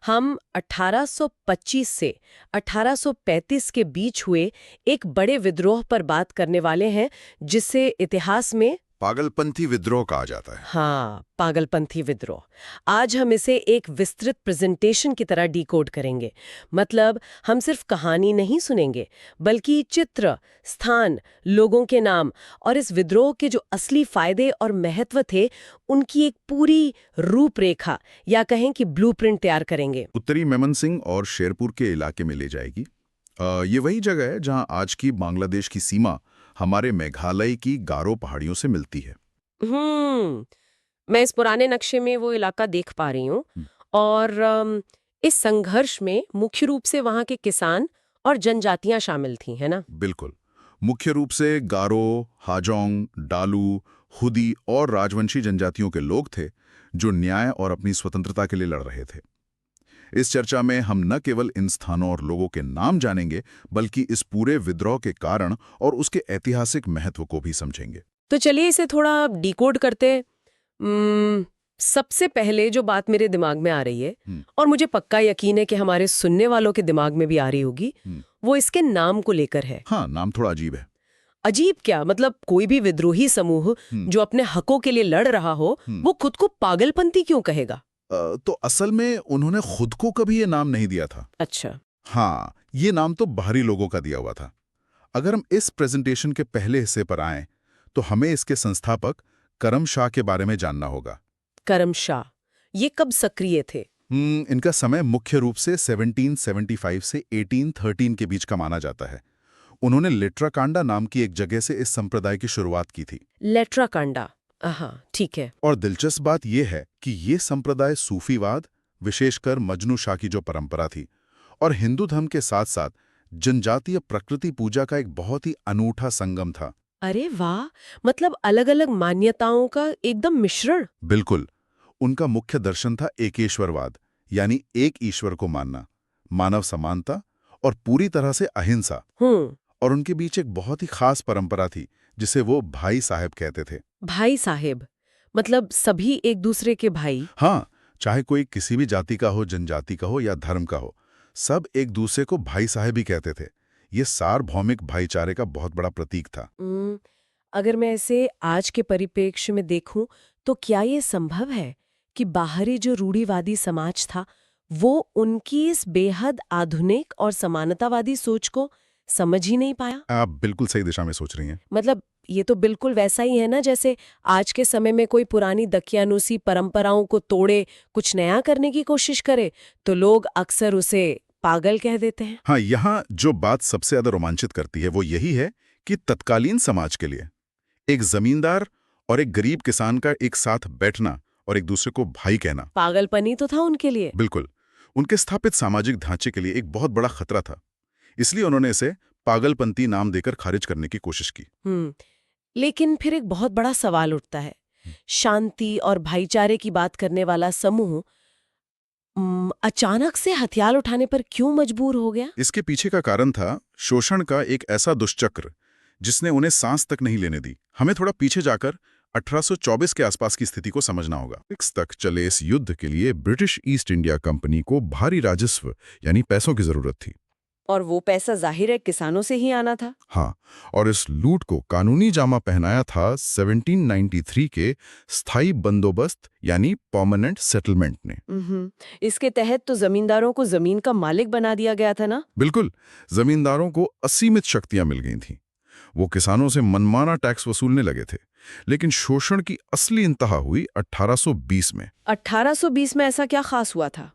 हम 1825 से 1835 के बीच हुए एक बड़े विद्रोह पर बात करने वाले हैं, जिसे इतिहास में पागलपंथी विद्रोह कहा जाता है। हाँ, पागलपंथी विद्रोह। आज हम इसे एक विस्तृत प्रेजेंटेशन की तरह डिकोड करेंगे। मतलब हम सिर्फ कहानी नहीं सुनेंगे, बल्कि चित्र, स्थान, लोगों के नाम और इस विद्रोह के जो असली फायदे और महत्व थे, उनकी एक पूरी रूपरेखा या कहें कि ब्लूप्रिंट तैयार करेंगे। उत्तरी मेमनसिंह और शेरपुर के इलाके में ले जाएगी। ये वही जगह है जहां आज की बांग्लादेश की सीमा हमारे मेघालय की गारो पहाड़ियों से मिलती है। मैं इस पुराने नक्शे में वो इलाका देख पा रही हूँ। और इस संघर्ष में मुख्य रूप से वहाँ के किसान और जनजातियां शामिल थी, है ना? बिल्कुल। मुख्य रूप से गारो, हाजोंग, डालू, हुदी और राजवंशी जनजातियों के लोग थे जो न्याय और अपनी स्वतंत्रता के लिए लड़ रहे थे। इस चर्चा में हम न केवल इन स्थानों और लोगों के नाम जानेंगे, बल्कि इस पूरे विद्रोह के कारण और उसके ऐतिहासिक महत्व को भी समझेंगे। तो चलिए इसे थोड़ा डिकोड करते। सबसे पहले जो बात मेरे दिमाग में आ रही है, और मुझे पक्का यकीन है कि हमारे सुनने वालों के दिमाग में भी आ रही होगी, वो इसके नाम को लेकर है। हाँ, नाम थोड़ा अजीब है। अजीब क्या? मतलब कोई भी विद्रोही समूह जो अपने हकों के लिए लड़ रहा हो, वो खुद को पागलपंथी क्यों कहेगा? तो असल में उन्होंने खुद को कभी ये नाम नहीं दिया था। अच्छा। हाँ, ये नाम तो बाहरी लोगों का दिया हुआ था। अगर हम इस प्रेजेंटेशन के पहले हिस्से पर आएं, तो हमें इसके संस्थापक करम शाह के बारे में जानना होगा। करम शाह, ये कब सक्रिय थे? इनका समय मुख्य रूप से 1775 से 1813 के बीच का माना जाता है। उन्होंने लेट्राकांडा नाम की एक जगह से इस संप्रदाय की शुरुआत की थी। लेट्राकांडा, हाँ ठीक है। और दिलचस्प बात यह है कि ये संप्रदाय सूफीवाद, विशेषकर मजनू शाह की जो परंपरा थी, और हिंदू धर्म के साथ साथ जनजातीय प्रकृति पूजा का एक बहुत ही अनूठा संगम था। अरे वाह, मतलब अलग-अलग मान्यताओं का एकदम मिश्रण। बिल्कुल। उनका मुख्य दर्शन था एकेश्वरवाद, यानी एक ईश्वर को मानना, मानव समानता और पूरी तरह से अहिंसा। और उनके बीच एक बहुत ही खास परंपरा थी जिसे वो भाई साहेब कहते थे। भाई साहेब मतलब सभी एक दूसरे के भाई? हाँ, चाहे कोई किसी भी जाति का हो, जनजाति का हो या धर्म का हो, सब एक दूसरे को भाई साहेब ही कहते थे। ये सार्वभौमिक भाईचारे का बहुत बड़ा प्रतीक था। अगर मैं इसे आज के परिप्रेक्ष्य में देखूं, तो क्या ये संभव है कि बाहरी जो रूढ़िवादी समाज था, वो उनकी इस बेहद आधुनिक और समानतावादी सोच को समझ ही नहीं पाया? आप बिल्कुल सही दिशा में सोच रही हैं। मतलब ये तो बिल्कुल वैसा ही है ना, जैसे आज के समय में कोई पुरानी दकियानूसी परंपराओं को तोड़े कुछ नया करने की कोशिश करे, तो लोग अक्सर उसे पागल कह देते हैं। हाँ, यहाँ जो बात सबसे ज्यादा रोमांचित करती है वो यही है कि तत्कालीन समाज के लिए एक जमींदार और एक गरीब किसान का एक साथ बैठना और एक दूसरे को भाई कहना पागलपनी तो था उनके लिए। बिल्कुल उनके स्थापित सामाजिक ढांचे के लिए एक बहुत बड़ा खतरा था। इसलिए उन्होंने इसे पागलपंथी नाम देकर खारिज करने की कोशिश की। लेकिन फिर एक बहुत बड़ा सवाल उठता है, शांति और भाईचारे की बात करने वाला समूह अचानक से हथियार उठाने पर क्यों मजबूर हो गया? इसके पीछे का कारण था शोषण का एक ऐसा दुष्चक्र जिसने उन्हें सांस तक नहीं लेने दी। हमें थोड़ा पीछे जाकर 1824 के आसपास की स्थिति को समझना होगा। तक चले इस युद्ध के लिए ब्रिटिश ईस्ट इंडिया कंपनी को भारी राजस्व यानी पैसों की जरूरत थी। और वो पैसा जाहिर है किसानों से ही आना था। हाँ, और इस लूट को कानूनी जामा पहनाया था 1793 के स्थायी बंदोबस्त यानी परमानेंट सेटलमेंट ने। इसके तहत तो जमींदारों को जमीन का मालिक बना दिया गया था ना? बिल्कुल, जमींदारों को असीमित शक्तियां मिल गई थीं। वो किसानों से मनमाना टैक्स वसूलने लगे थे। लेकिन शोषण की असली इंतहा हुई 1820 में। 1820 में ऐसा क्या खास हुआ था?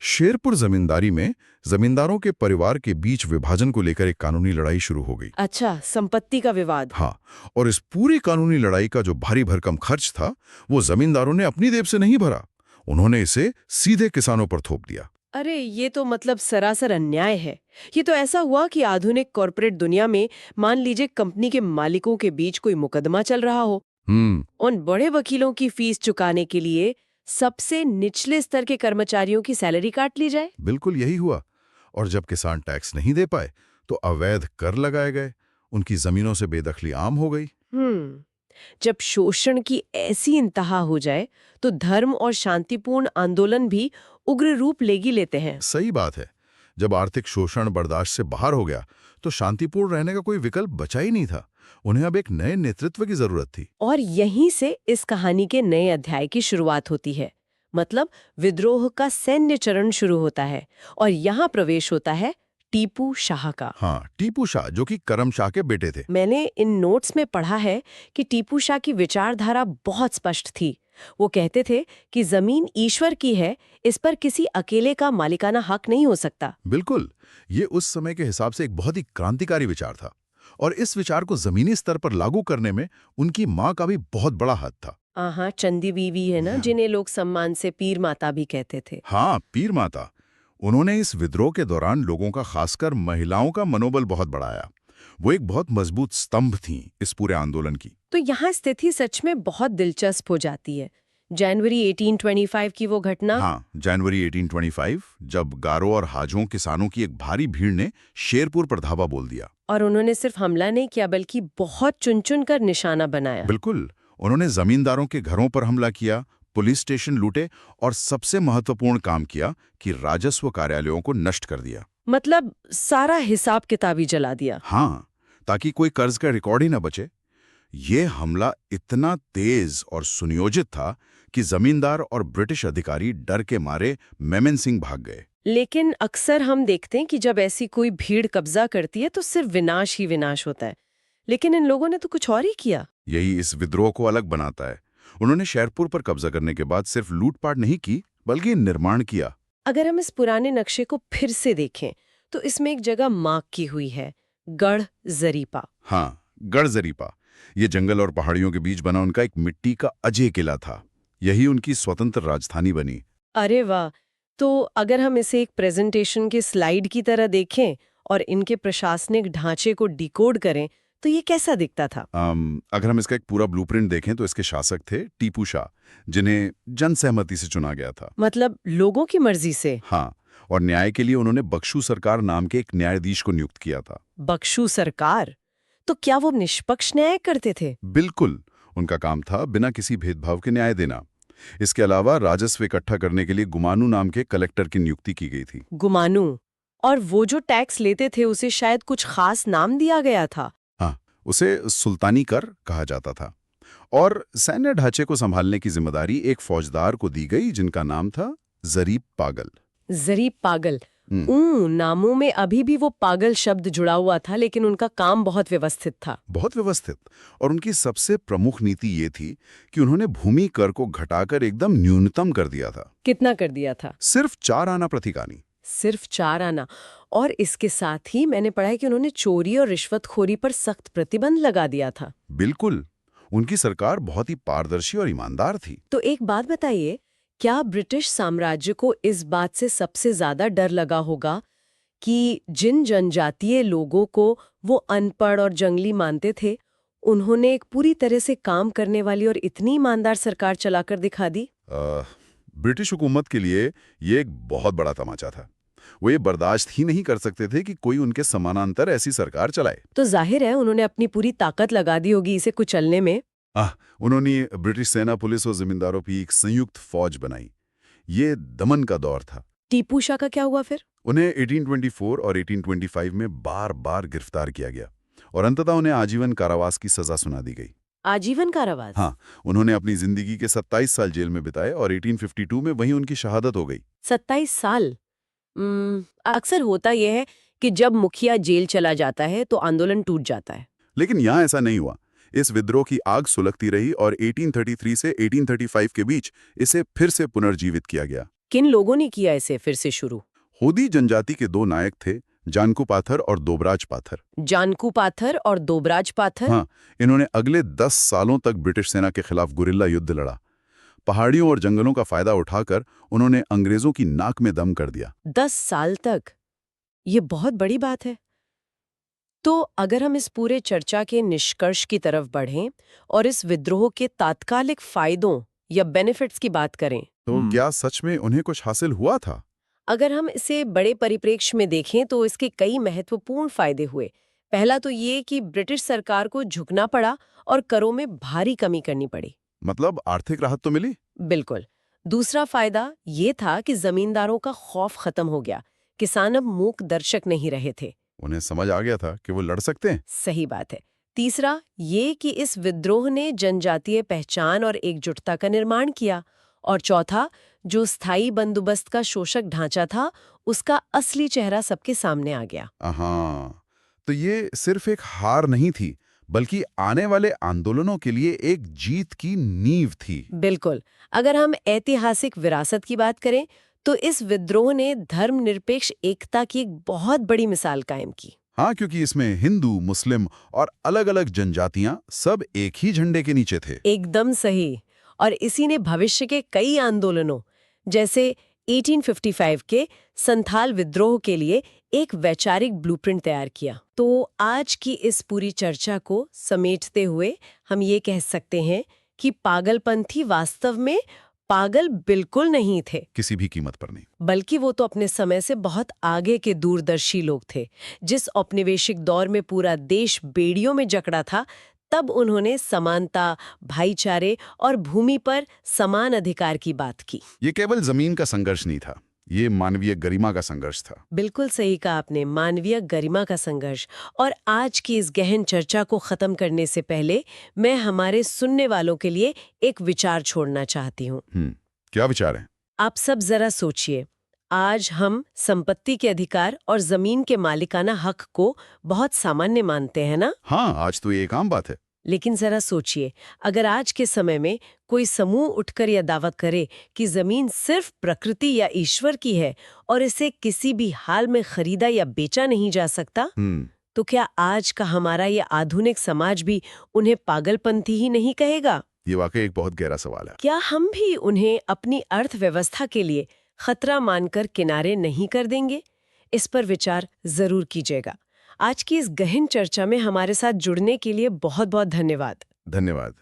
शेरपुर जमींदारी में जमींदारों के परिवार के बीच विभाजन को लेकर एक कानूनी लड़ाई शुरू हो गई। अच्छा, संपत्ति का विवाद। हाँ, और इस पूरी कानूनी लड़ाई का जो भारी भरकम खर्च था, वो जमींदारों ने अपनी जेब से नहीं भरा। उन्होंने इसे सीधे किसानों पर थोप दिया। अरे ये तो मतलब सरासर अन्याय है। ये तो ऐसा हुआ कि आधुनिक कॉर्पोरेट दुनिया में मान लीजिए कंपनी के मालिकों के बीच कोई मुकदमा चल रहा हो, उन बड़े वकीलों की फीस चुकाने के लिए सबसे निचले स्तर के कर्मचारियों की सैलरी काट ली जाए। बिल्कुल यही हुआ। और जब किसान टैक्स नहीं दे पाए तो अवैध कर लगाए गए, उनकी जमीनों से बेदखली आम हो गई। जब शोषण की ऐसी इंतहा हो जाए तो धर्म और शांतिपूर्ण आंदोलन भी उग्र रूप लेगी लेते हैं। सही बात है। जब आर्थिक शोषण बर्दाश्त से बाहर हो गया तो शांतिपूर्ण रहने का कोई विकल्प बचा ही नहीं था। उन्हें अब एक नए नेतृत्व की जरूरत थी। और यहीं से इस कहानी के नए अध्याय की शुरुआत होती है। मतलब विद्रोह का सैन्य चरण शुरू होता है और यहाँ प्रवेश होता है टीपू शाह का। हाँ, टीपू शाह, जो कि करम शाह के बेटे थे। मैंने इन नोट्स में पढ़ा है कि टीपू शाह की विचारधारा बहुत स्पष्ट थी। वो कहते थे कि जमीन ईश्वर की है, इस पर किसी अकेले का मालिकाना हक नहीं हो सकता। बिल्कुल, ये उस समय के हिसाब से एक बहुत ही क्रांतिकारी विचार था और इस विचार को जमीनी स्तर पर लागू करने में उनकी माँ का भी बहुत बड़ा हाथ था। हाँ, चंदी बीवी है ना, जिन्हें लोग सम्मान से पीर माता भी कहते थे। हाँ, पीर माता। उन्होंने इस विद्रोह के दौरान लोगों का, खासकर महिलाओं का मनोबल बहुत बढ़ाया। वो एक बहुत मजबूत स्तंभ थीं इस पूरे आंदोलन की। तो यहाँ स्थिति सच में बहुत दिलचस्प हो जाती है। जनवरी 1825 की वो घटना। हाँ, जनवरी 1825, जब गारो और हाजों किसानों की एक भारी भीड़ ने शेरपुर पर धावा बोल दिया। और उन्होंने सिर्फ हमला नहीं किया बल्कि बहुत चुन-चुन कर निशाना बनाया। बिल्कुल, उन्होंने जमींदारों के घरों पर हमला किया, पुलिस स्टेशन लूटे और सबसे महत्वपूर्ण काम किया कि राजस्व कार्यालयों को नष्ट कर दिया। मतलब सारा हिसाब किताब ही जला दिया। हाँ, ताकि कोई कर्ज का रिकॉर्ड ही न बचे। ये हमला इतना तेज और सुनियोजित था कि जमींदार और ब्रिटिश अधिकारी डर के मारे मेमन-सिंह भाग गए। लेकिन अक्सर हम देखते हैं कि जब ऐसी कोई भीड़ कब्जा करती है तो सिर्फ विनाश ही विनाश होता है। लेकिन इन लोगों ने तो कुछ और ही किया। यही इस विद्रोह को अलग बनाता है। उन्होंने शेरपुर पर कब्जा करने के बाद सिर्फ लूटपाट नहीं की, बल्कि निर्माण किया। अगर हम इस पुराने नक्शे को फिर से देखें तो इसमें एक जगह मार्क की हुई है, गढ़ जरीपा। हाँ, गढ़ जरीपा। ये जंगल और पहाड़ियों के बीच बना उनका एक मिट्टी का अजय किला था। यही उनकी स्वतंत्र राजधानी बनी। अरे वाह! तो अगर हम इसे एक प्रेजेंटेशन के स्लाइड की तरह देखें और इनके प्रशासनिक ढांचे को डिकोड करें तो ये कैसा दिखता था? अगर हम इसका एक पूरा ब्लूप्रिंट देखें तो इसके शासक थे टीपू शाह, जिन्हें जनसहमति से चुना गया था। मतलब लोगों की मर्जी से? हाँ, और न्याय के लिए उन्होंने बख्शू सरकार नाम के एक न्यायाधीश को नियुक्त किया था। बख्शू सरकार? तो क्या वो निष्पक्ष न्याय करते थे? बिल्कुल, उनका काम था बिना किसी भेदभाव के न्याय देना। इसके अलावा राजस्व इकट्ठा करने के लिए गुमानू नाम के कलेक्टर की नियुक्ति की गई थी। गुमानू? और वो जो टैक्स लेते थे उसे शायद कुछ खास नाम दिया गया था। हाँ, उसे सुल्तानी कर कहा जाता था। और सैन्य ढांचे को संभालने की जिम्मेदारी एक फौजदार को दी गई जिनका नाम था जरीब पागल। जरीब पागल। नामों में अभी भी वो पागल शब्द जुड़ा हुआ था, लेकिन उनका काम बहुत व्यवस्थित था। बहुत व्यवस्थित। और उनकी सबसे प्रमुख नीति ये थी कि उन्होंने भूमि कर को घटाकर एकदम न्यूनतम कर दिया था। कितना कर दिया था? सिर्फ 4 आना प्रतिकानी। सिर्फ 4 आना। और इसके साथ ही मैंने पढ़ा है कि उन्होंने चोरी और रिश्वतखोरी पर सख्त प्रतिबंध लगा दिया था। बिल्कुल, उनकी सरकार बहुत ही पारदर्शी और ईमानदार थी। तो एक बात बताइए, क्या ब्रिटिश साम्राज्य को इस बात से सबसे ज्यादा डर लगा होगा कि जिन जनजातीय लोगों को वो अनपढ़ और जंगली मानते थे, उन्होंने एक पूरी तरह से काम करने वाली और इतनी ईमानदार सरकार चलाकर दिखा दी? ब्रिटिश हुकूमत के लिए ये एक बहुत बड़ा तमाचा था। वो ये बर्दाश्त ही नहीं कर सकते थे कि कोई उनके समानांतर ऐसी सरकार चलाए। तो जाहिर है उन्होंने अपनी पूरी ताकत लगा दी होगी इसे कुचलने में। उन्होंने ब्रिटिश सेना, पुलिस और जमींदारों की एक संयुक्त फौज बनाई। ये दमन का दौर था। टीपू शाह का क्या हुआ फिर? उन्हें 1824 और 1825 में बार बार गिरफ्तार किया गया और अंततः उन्हें आजीवन कारावास की सजा सुना दी गई। आजीवन कारावास? हाँ, उन्होंने अपनी जिंदगी के 27 साल जेल में बिताए और 1852 में वहीं उनकी शहादत हो गई। 27 साल? अक्सर होता यह है कि जब मुखिया जेल चला जाता है तो आंदोलन टूट जाता है। लेकिन यहाँ ऐसा नहीं हुआ। इस विद्रोह की आग सुलगती रही और 1833 से 1835 के बीच इसे फिर से पुनर्जीवित किया गया। किन लोगों ने किया इसे फिर से शुरू? होदी जनजाति के 2 नायक थे, जानकू पाथर और दोबराज पाथर। जानकू पाथर और दोबराज पाथर? हाँ, इन्होंने अगले 10 सालों तक ब्रिटिश सेना के खिलाफ गुरिल्ला युद्ध लड़ा। पहाड़ियों और जंगलों का फायदा उठाकर उन्होंने अंग्रेजों की नाक में दम कर दिया। 10 साल तक? ये बहुत बड़ी बात है। तो अगर हम इस पूरे चर्चा के निष्कर्ष की तरफ बढ़ें और इस विद्रोह के तात्कालिक फायदों या बेनिफिट्स की बात करें, तो क्या सच में उन्हें कुछ हासिल हुआ था? अगर हम इसे बड़े परिप्रेक्ष्य में देखें तो इसके कई महत्वपूर्ण फायदे हुए। पहला तो ये कि ब्रिटिश सरकार को झुकना पड़ा और करों में भारी कमी करनी पड़ी। मतलब आर्थिक राहत तो मिली? बिल्कुल। दूसरा फायदा ये था कि जमींदारों का खौफ खत्म हो गया। किसान अब मूक दर्शक नहीं रहे थे। उन्हें समझ आ गया था कि वो लड़ सकते हैं। सही बात है। तीसरा ये कि इस विद्रोह ने जनजातीय पहचान और एकजुटता का निर्माण किया। और चौथा, जो स्थायी बंदोबस्त का शोषक ढांचा था, उसका असली चेहरा सबके सामने आ गया। हाँ, तो ये सिर्फ एक हार नहीं थी, बल्कि आने वाले आंदोलनों के लिए एक जीत की नींव थी। बिल्कुल। अगर हम ऐतिहासिक विरासत की बात करें तो इस विद्रोह ने धर्मनिरपेक्ष एकता की एक बहुत बड़ी मिसाल कायम की। हाँ, क्योंकि इसमें हिंदू, मुस्लिम और अलग-अलग जनजातियां सब एक ही झंडे के नीचे थे। एकदम सही। और इसी ने भविष्य के कई आंदोलनों जैसे 1855 के संथाल विद्रोह के लिए एक वैचारिक ब्लूप्रिंट तैयार किया। तो आज की इस पूरी चर्चा को समेटते हुए हम ये कह सकते हैं कि पागलपंथी वास्तव में पागल बिल्कुल नहीं थे, किसी भी कीमत पर नहीं। बल्कि वो तो अपने समय से बहुत आगे के दूरदर्शी लोग थे। जिस औपनिवेशिक दौर में पूरा देश बेड़ियों में जकड़ा था, तब उन्होंने समानता, भाईचारे और भूमि पर समान अधिकार की बात की। ये केवल जमीन का संघर्ष नहीं था, ये मानवीय गरिमा का संघर्ष था। बिल्कुल सही कहा आपने, मानवीय गरिमा का संघर्ष। और आज की इस गहन चर्चा को खत्म करने से पहले मैं हमारे सुनने वालों के लिए एक विचार छोड़ना चाहती हूँ। क्या विचार है? आप सब जरा सोचिए, आज हम संपत्ति के अधिकार और जमीन के मालिकाना हक को बहुत सामान्य मानते हैं ना? हाँ, आज तो ये एक आम बात है। लेकिन जरा सोचिए, अगर आज के समय में कोई समूह उठकर यह दावा करे कि जमीन सिर्फ प्रकृति या ईश्वर की है और इसे किसी भी हाल में खरीदा या बेचा नहीं जा सकता, तो क्या आज का हमारा ये आधुनिक समाज भी उन्हें पागलपंथी ही नहीं कहेगा? ये वाकई एक बहुत गहरा सवाल है। क्या हम भी उन्हें अपनी अर्थव्यवस्था के लिए खतरा मानकर किनारे नहीं कर देंगे? इस पर विचार जरूर कीजिएगा। आज की इस गहन चर्चा में हमारे साथ जुड़ने के लिए बहुत बहुत धन्यवाद। धन्यवाद।